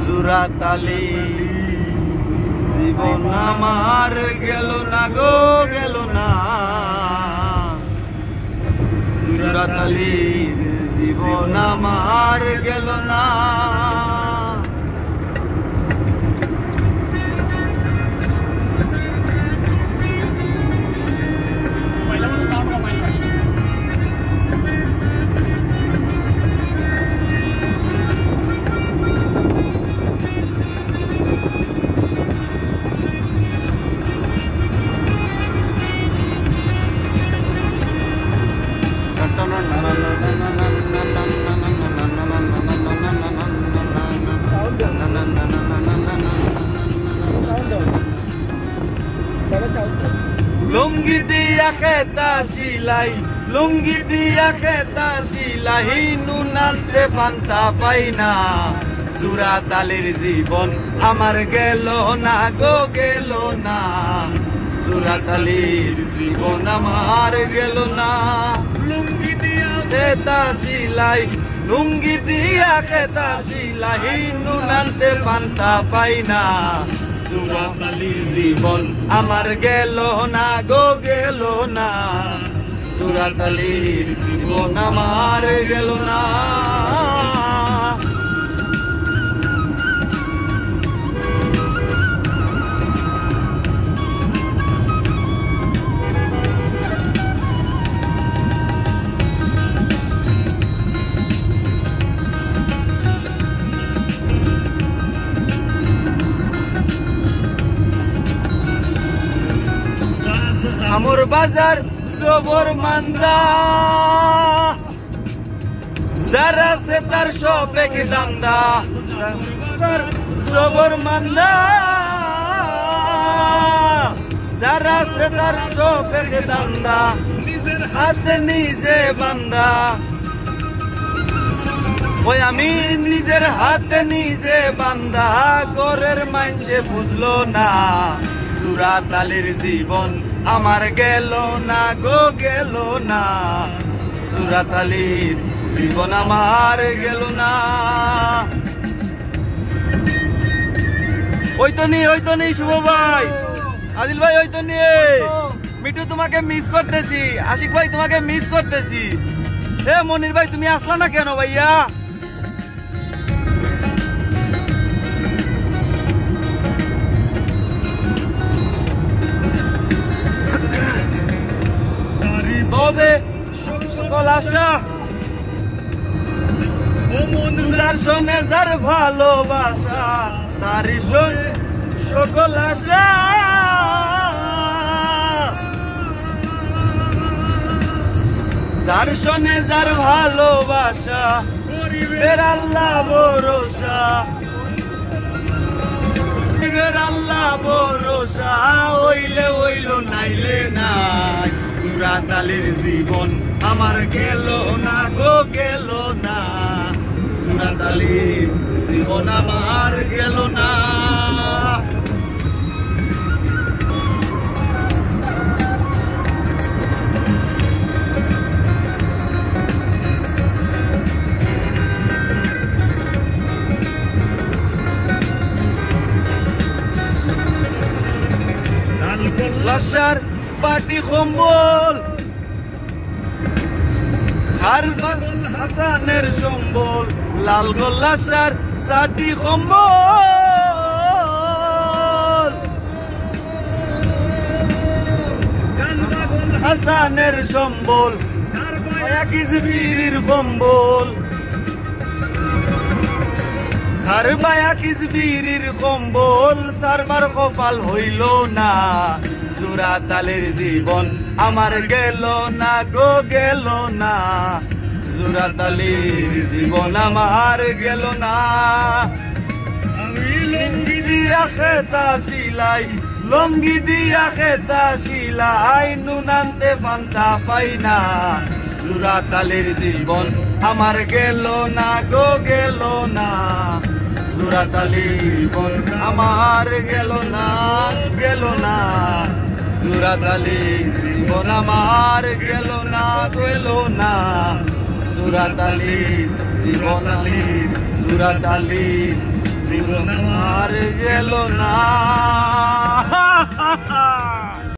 জুরাতালি জীবন আমার গেল না গো গেল না, জুরাতালির জীবন আমার গেল না। লুঙ্গি দিয়া খেতা সিলাই, লুঙ্গি দিয়া খেতা সিলাই, নুন আনতে পান্তা পাই না। জুরাতালির জীবন আমার গেল না গো গেল না, জুরাতালির জীবন আমার গেল না। লুঙ্গি দিয়া খেতা সিলাই, লুঙ্গি দিয়া খেতা সিলাই, নুন আনতে পান্তা পাই না। জুরাতালির জীবন আমার গেল না গো গেল না, জুরাতালির জীবন আমার গেল না। আমর বাজার জবর মান্দা, যারা সে তার সবেক দান্দা, জবর মান্দা, যারা সে তার সবেক দান্দা, নিজের হাতে নিজে বান্দা। ওই আমি নিজের হাতে নিজে বান্দা, ঘরের মাইনছে বুঝলো না। জুরাতালির জীবন আমার গেল না গো গেল না, জুরাতালির জীবন আমার গেল না। ওই তো নেই শুভ ভাই, আদিল ভাই, ওই তো নেই। মিঠু তোমাকে মিস করতেছি, আশিক ভাই তোমাকে মিস করতেছি। হে মনির ভাই তুমি আসলা না কেন ভাইয়া? তবে সকল আশা যার শোনে যার ভালোবাসা, তারই শোনে সকল আশা। যার শোনে যার ভালোবাসা, বের আল্লাহ ভরসা, বের আল্লাহ ভরসা। হইলে হইল নাইলে নাই, জুরাতালির জীবন আমার গেল না গো গেল না, জুরাতালির জীবন আমার গেল না। লাশার পাটি কম্বল, খারবাল হাসানের সম্বল, লাল গোল্লাশার সাটি কম্বল, হাসানের সম্বল, কিজবির কম্বল, খারবায়া কিজবির কম্বল। সারবার কপাল হইল না, জুরাতালির জীবন আমার গেল না গো গেল না, জুরাতালির জীবন আমার গেল না। আমি লুঙ্গি দিয়া খেতা সিলাই, লুঙ্গি দিয়া খেতা সিলাই, নুন আনতে পান্তা পাই না। জুরাতালির জীবন আমার গেল না গো গেল না, জুরাতালির জীবন আমার গেল না গেল না, জুরাতালির জীবন আমার গেল না গেল না, জুরাতালির জীবন জুরা ডালি জীবন আমার গেল না